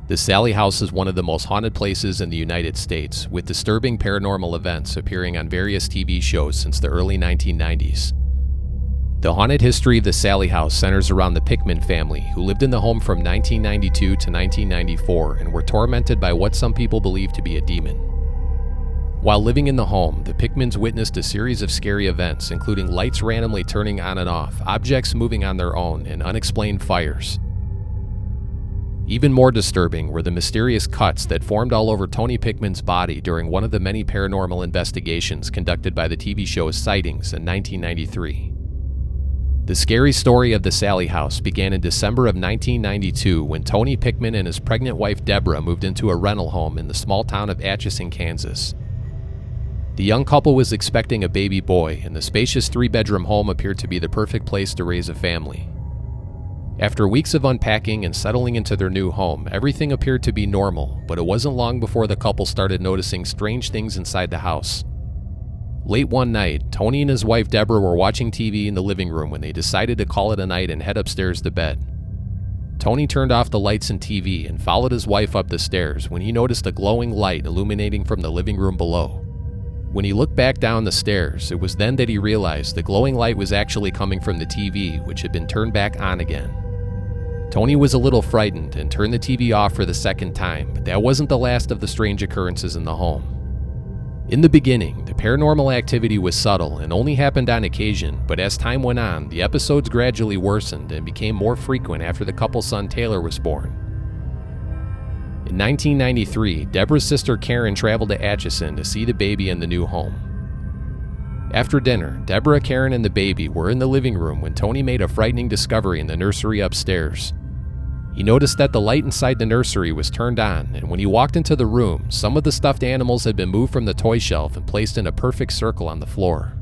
The Sallie House is one of the most haunted places in the United States, with disturbing paranormal events appearing on various TV shows since the early 1990s. The haunted history of the Sallie House centers around the Pickman family, who lived in the home from 1992 to 1994 and were tormented by what some people believe to be a demon. While living in the home, the Pickmans witnessed a series of scary events, including lights randomly turning on and off, objects moving on their own, and unexplained fires. Even more disturbing were the mysterious cuts that formed all over Tony Pickman's body during one of the many paranormal investigations conducted by the TV show Sightings in 1993. The scary story of the Sallie House began in December of 1992 when Tony Pickman and his pregnant wife Debra moved into a rental home in the small town of Atchison, Kansas. The young couple was expecting a baby boy, and the spacious 3-bedroom home appeared to be the perfect place to raise a family. After weeks of unpacking and settling into their new home, everything appeared to be normal, but it wasn't long before the couple started noticing strange things inside the house. Late one night, Tony and his wife Debra were watching TV in the living room when they decided to call it a night and head upstairs to bed. Tony turned off the lights and TV and followed his wife up the stairs when he noticed a glowing light illuminating from the living room below. When he looked back down the stairs, it was then that he realized the glowing light was actually coming from the TV, which had been turned back on again. Tony was a little frightened and turned the TV off for the second time, but that wasn't the last of the strange occurrences in the home. In the beginning, the paranormal activity was subtle and only happened on occasion, but as time went on, the episodes gradually worsened and became more frequent after the couple's son Taylor was born. In 1993, Debra's sister Karen traveled to Atchison to see the baby in the new home. After dinner, Debra, Karen, and the baby were in the living room when Tony made a frightening discovery in the nursery upstairs. He noticed that the light inside the nursery was turned on, and when he walked into the room, some of the stuffed animals had been moved from the toy shelf and placed in a perfect circle on the floor.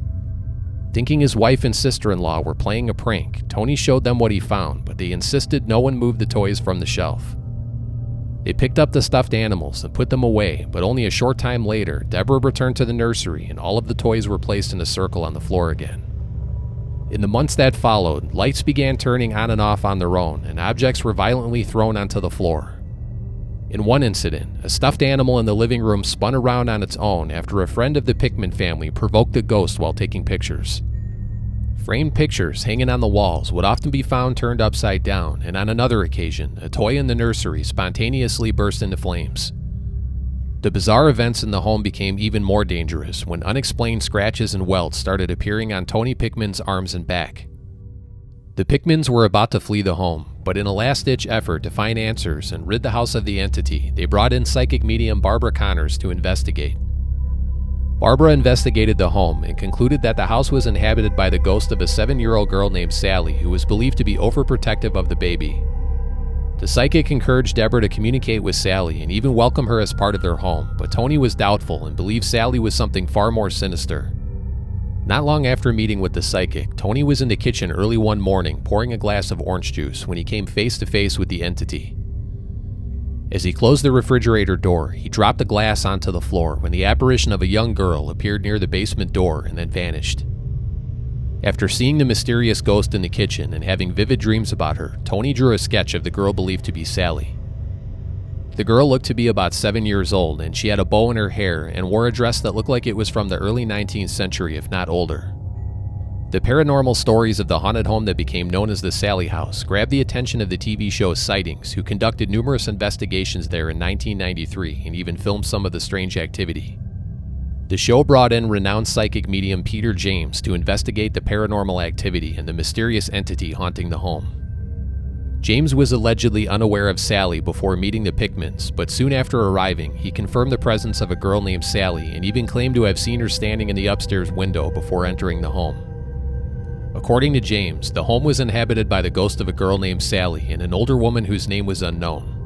Thinking his wife and sister-in-law were playing a prank, Tony showed them what he found, but they insisted no one move the toys from the shelf. They picked up the stuffed animals and put them away, but only a short time later, Debra returned to the nursery and all of the toys were placed in a circle on the floor again. In the months that followed, lights began turning on and off on their own, and objects were violently thrown onto the floor. In one incident, a stuffed animal in the living room spun around on its own after a friend of the Pickman family provoked the ghost while taking pictures. Framed pictures hanging on the walls would often be found turned upside down, and on another occasion, a toy in the nursery spontaneously burst into flames. The bizarre events in the home became even more dangerous when unexplained scratches and welts started appearing on Tony Pickman's arms and back. The Pickmans were about to flee the home, but in a last-ditch effort to find answers and rid the house of the entity, they brought in psychic medium Barbara Connors to investigate. Barbara investigated the home and concluded that the house was inhabited by the ghost of a 7-year-old girl named Sallie, who was believed to be overprotective of the baby. The psychic encouraged Debra to communicate with Sallie and even welcome her as part of their home, but Tony was doubtful and believed Sallie was something far more sinister. Not long after meeting with the psychic, Tony was in the kitchen early one morning pouring a glass of orange juice when he came face to face with the entity. As he closed the refrigerator door, he dropped the glass onto the floor when the apparition of a young girl appeared near the basement door and then vanished. After seeing the mysterious ghost in the kitchen and having vivid dreams about her, Tony drew a sketch of the girl believed to be Sallie. The girl looked to be about 7 years old, and she had a bow in her hair and wore a dress that looked like it was from the early 19th century, if not older. The paranormal stories of the haunted home that became known as the Sallie House grabbed the attention of the TV show Sightings, who conducted numerous investigations there in 1993 and even filmed some of the strange activity. The show brought in renowned psychic medium Peter James to investigate the paranormal activity and the mysterious entity haunting the home. James was allegedly unaware of Sallie before meeting the Pickmans, but soon after arriving, he confirmed the presence of a girl named Sallie and even claimed to have seen her standing in the upstairs window before entering the home. According to James, the home was inhabited by the ghost of a girl named Sallie and an older woman whose name was unknown.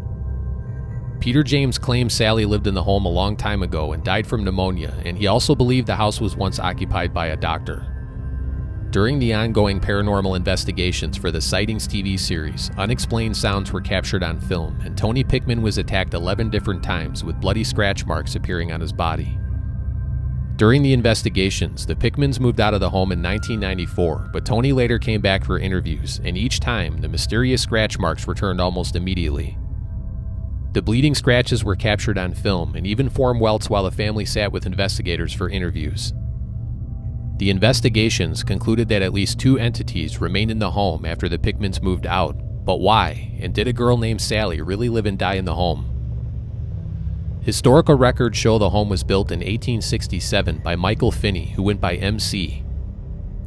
Peter James claimed Sallie lived in the home a long time ago and died from pneumonia, and he also believed the house was once occupied by a doctor. During the ongoing paranormal investigations for the Sightings TV series, unexplained sounds were captured on film, and Tony Pickman was attacked 11 different times with bloody scratch marks appearing on his body. During the investigations, the Pickmans moved out of the home in 1994, but Tony later came back for interviews, and each time, the mysterious scratch marks returned almost immediately. The bleeding scratches were captured on film and even formed welts while the family sat with investigators for interviews. The investigations concluded that at least 2 entities remained in the home after the Pickmans moved out. But why? And did a girl named Sallie really live and die in the home? Historical records show the home was built in 1867 by Michael Finney, who went by MC.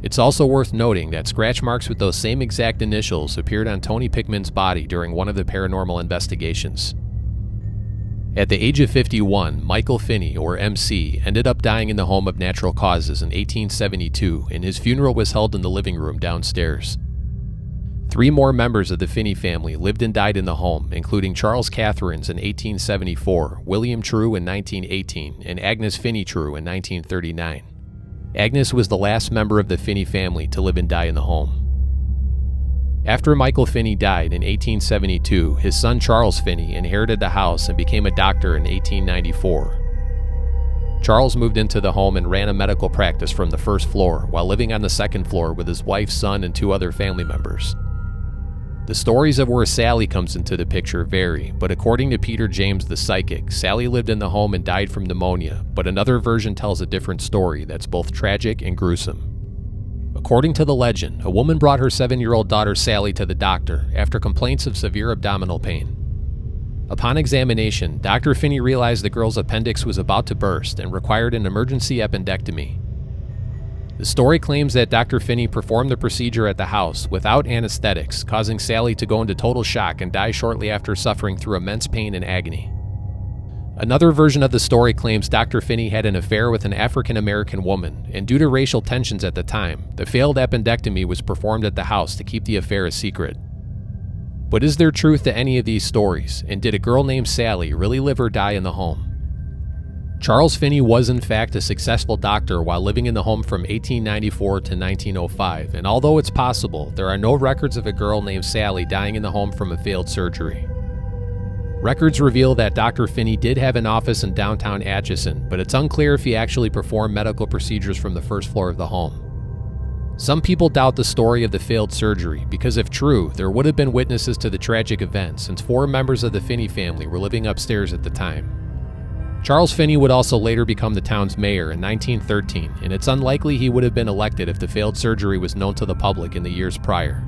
It's also worth noting that scratch marks with those same exact initials appeared on Tony Pickman's body during one of the paranormal investigations. At the age of 51, Michael Finney, or MC, ended up dying in the home of natural causes in 1872, and his funeral was held in the living room downstairs. 3 more members of the Finney family lived and died in the home, including Charles Catharines in 1874, William True in 1918, and Agnes Finney True in 1939. Agnes was the last member of the Finney family to live and die in the home. After Michael Finney died in 1872, his son Charles Finney inherited the house and became a doctor in 1894. Charles moved into the home and ran a medical practice from the first floor, while living on the second floor with his wife, son, and 2 other family members. The stories of where Sallie comes into the picture vary, but according to Peter James the psychic, Sallie lived in the home and died from pneumonia, but another version tells a different story that's both tragic and gruesome. According to the legend, a woman brought her 7-year-old daughter Sallie to the doctor after complaints of severe abdominal pain. Upon examination, Dr. Finney realized the girl's appendix was about to burst and required an emergency appendectomy. The story claims that Dr. Finney performed the procedure at the house without anesthetics, causing Sallie to go into total shock and die shortly after suffering through immense pain and agony. Another version of the story claims Dr. Finney had an affair with an African-American woman, and due to racial tensions at the time, the failed appendectomy was performed at the house to keep the affair a secret. But is there truth to any of these stories, and did a girl named Sallie really live or die in the home? Charles Finney was in fact a successful doctor while living in the home from 1894 to 1905, and although it's possible, there are no records of a girl named Sallie dying in the home from a failed surgery. Records reveal that Dr. Finney did have an office in downtown Atchison, but it's unclear if he actually performed medical procedures from the first floor of the home. Some people doubt the story of the failed surgery because if true, there would have been witnesses to the tragic event since 4 members of the Finney family were living upstairs at the time. Charles Finney would also later become the town's mayor in 1913, and it's unlikely he would have been elected if the failed surgery was known to the public in the years prior.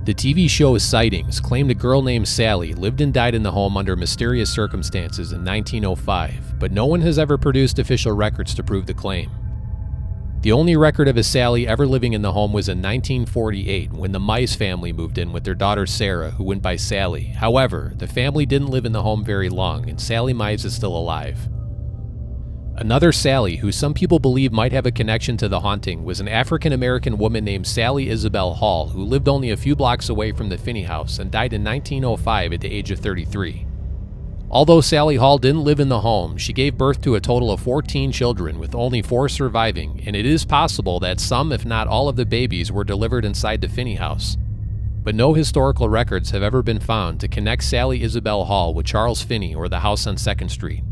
The TV show Sightings claimed a girl named Sallie lived and died in the home under mysterious circumstances in 1905, but no one has ever produced official records to prove the claim. The only record of a Sallie ever living in the home was in 1948 when the Mize family moved in with their daughter Sarah, who went by Sallie. However, the family didn't live in the home very long, and Sallie Mize is still alive. Another Sallie, who some people believe might have a connection to the haunting, was an African-American woman named Sallie Isabel Hall, who lived only a few blocks away from the Finney house and died in 1905 at the age of 33. Although Sallie Hall didn't live in the home, she gave birth to a total of 14 children, with only 4 surviving, and it is possible that some, if not all of the babies, were delivered inside the Finney house. But no historical records have ever been found to connect Sallie Isabel Hall with Charles Finney or the house on 2nd Street.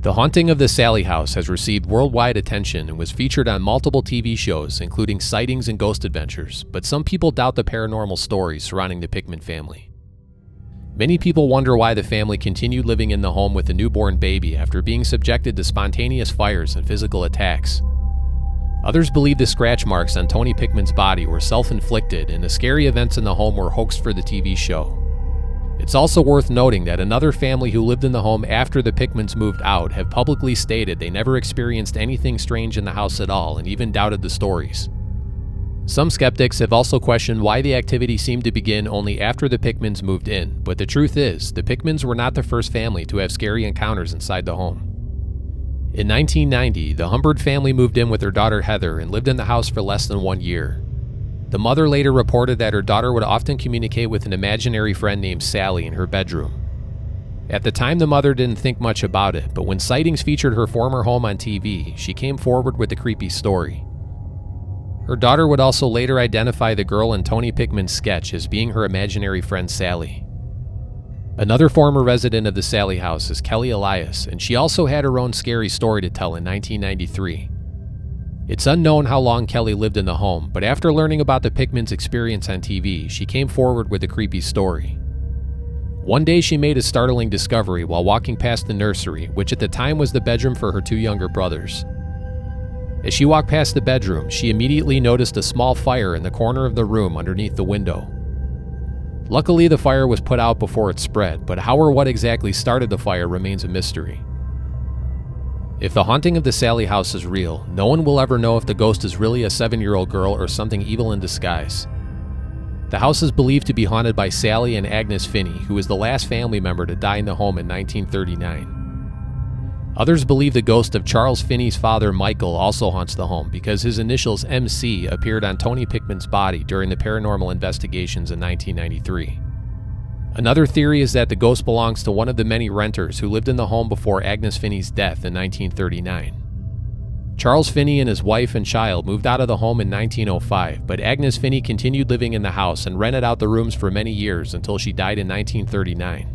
The haunting of the Sallie House has received worldwide attention and was featured on multiple TV shows, including Sightings and Ghost Adventures, but some people doubt the paranormal stories surrounding the Pickman family. Many people wonder why the family continued living in the home with a newborn baby after being subjected to spontaneous fires and physical attacks. Others believe the scratch marks on Tony Pickman's body were self-inflicted and the scary events in the home were hoaxed for the TV show. It's also worth noting that another family who lived in the home after the Pickmans moved out have publicly stated they never experienced anything strange in the house at all and even doubted the stories. Some skeptics have also questioned why the activity seemed to begin only after the Pickmans moved in, but the truth is, the Pickmans were not the first family to have scary encounters inside the home. In 1990, the Humbird family moved in with their daughter Heather and lived in the house for less than 1 year. The mother later reported that her daughter would often communicate with an imaginary friend named Sallie in her bedroom. At the time, the mother didn't think much about it, but when Sightings featured her former home on TV, she came forward with the creepy story. Her daughter would also later identify the girl in Tony Pickman's sketch as being her imaginary friend Sallie. Another former resident of the Sallie House is Kelly Elias, and she also had her own scary story to tell in 1993. It's unknown how long Kelly lived in the home, but after learning about the Pickmans' experience on TV, she came forward with a creepy story. One day she made a startling discovery while walking past the nursery, which at the time was the bedroom for her 2 younger brothers. As she walked past the bedroom, she immediately noticed a small fire in the corner of the room underneath the window. Luckily, the fire was put out before it spread, but how or what exactly started the fire remains a mystery. If the haunting of the Sallie House is real, no one will ever know if the ghost is really a 7-year-old girl or something evil in disguise. The house is believed to be haunted by Sallie and Agnes Finney, who was the last family member to die in the home in 1939. Others believe the ghost of Charles Finney's father, Michael, also haunts the home because his initials MC appeared on Tony Pickman's body during the paranormal investigations in 1993. Another theory is that the ghost belongs to one of the many renters who lived in the home before Agnes Finney's death in 1939. Charles Finney and his wife and child moved out of the home in 1905, but Agnes Finney continued living in the house and rented out the rooms for many years until she died in 1939.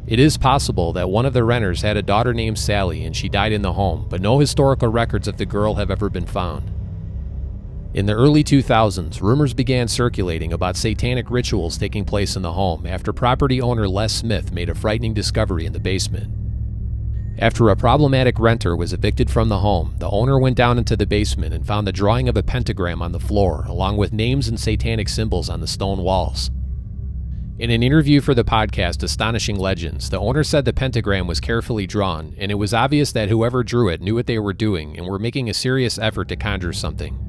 It is possible that one of the renters had a daughter named Sallie and she died in the home, but no historical records of the girl have ever been found. In the early 2000s, rumors began circulating about satanic rituals taking place in the home after property owner Les Smith made a frightening discovery in the basement. After a problematic renter was evicted from the home, the owner went down into the basement and found the drawing of a pentagram on the floor, along with names and satanic symbols on the stone walls. In an interview for the podcast Astonishing Legends, the owner said the pentagram was carefully drawn, and it was obvious that whoever drew it knew what they were doing and were making a serious effort to conjure something.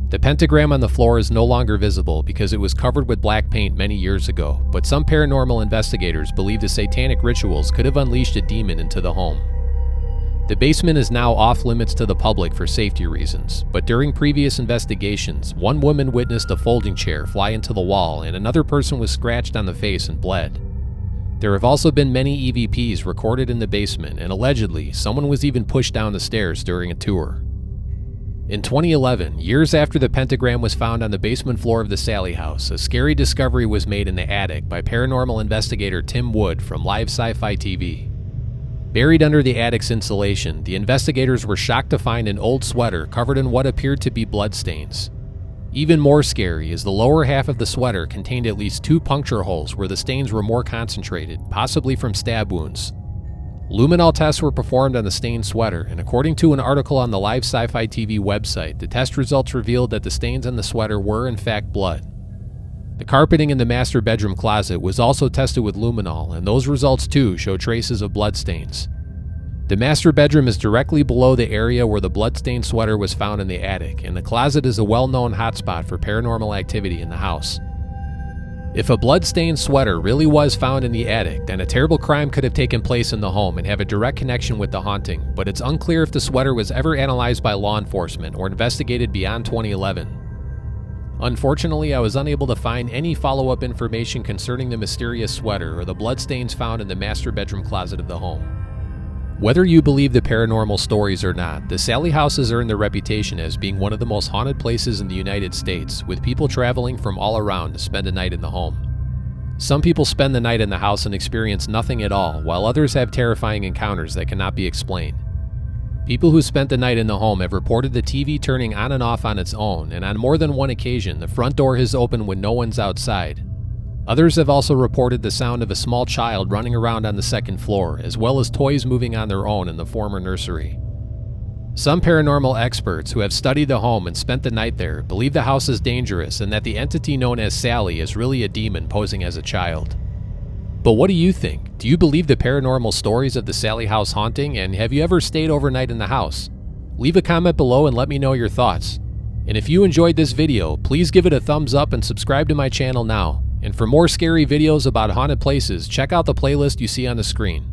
The pentagram on the floor is no longer visible because it was covered with black paint many years ago, but some paranormal investigators believe the satanic rituals could have unleashed a demon into the home. The basement is now off limits to the public for safety reasons, but during previous investigations, one woman witnessed a folding chair fly into the wall and another person was scratched on the face and bled. There have also been many EVPs recorded in the basement, and allegedly, someone was even pushed down the stairs during a tour. In 2011, years after the pentagram was found on the basement floor of the Sallie House, a scary discovery was made in the attic by paranormal investigator Tim Wood from Live Sci-Fi TV. Buried under the attic's insulation, the investigators were shocked to find an old sweater covered in what appeared to be bloodstains. Even more scary is the lower half of the sweater contained at least 2 puncture holes where the stains were more concentrated, possibly from stab wounds. Luminol tests were performed on the stained sweater, and according to an article on the Live Sci-Fi TV website, the test results revealed that the stains on the sweater were in fact blood. The carpeting in the master bedroom closet was also tested with luminol, and those results too show traces of bloodstains. The master bedroom is directly below the area where the bloodstained sweater was found in the attic, and the closet is a well-known hotspot for paranormal activity in the house. If a blood-stained sweater really was found in the attic, then a terrible crime could have taken place in the home and have a direct connection with the haunting, but it's unclear if the sweater was ever analyzed by law enforcement or investigated beyond 2011. Unfortunately, I was unable to find any follow-up information concerning the mysterious sweater or the bloodstains found in the master bedroom closet of the home. Whether you believe the paranormal stories or not, the Sallie House has earned their reputation as being one of the most haunted places in the United States, with people traveling from all around to spend a night in the home. Some people spend the night in the house and experience nothing at all, while others have terrifying encounters that cannot be explained. People who spent the night in the home have reported the TV turning on and off on its own, and on more than one occasion, the front door has opened when no one's outside. Others have also reported the sound of a small child running around on the second floor, as well as toys moving on their own in the former nursery. Some paranormal experts who have studied the home and spent the night there believe the house is dangerous and that the entity known as Sallie is really a demon posing as a child. But what do you think? Do you believe the paranormal stories of the Sallie House haunting, and have you ever stayed overnight in the house? Leave a comment below and let me know your thoughts. And if you enjoyed this video, please give it a thumbs up and subscribe to my channel now. And for more scary videos about haunted places, check out the playlist you see on the screen.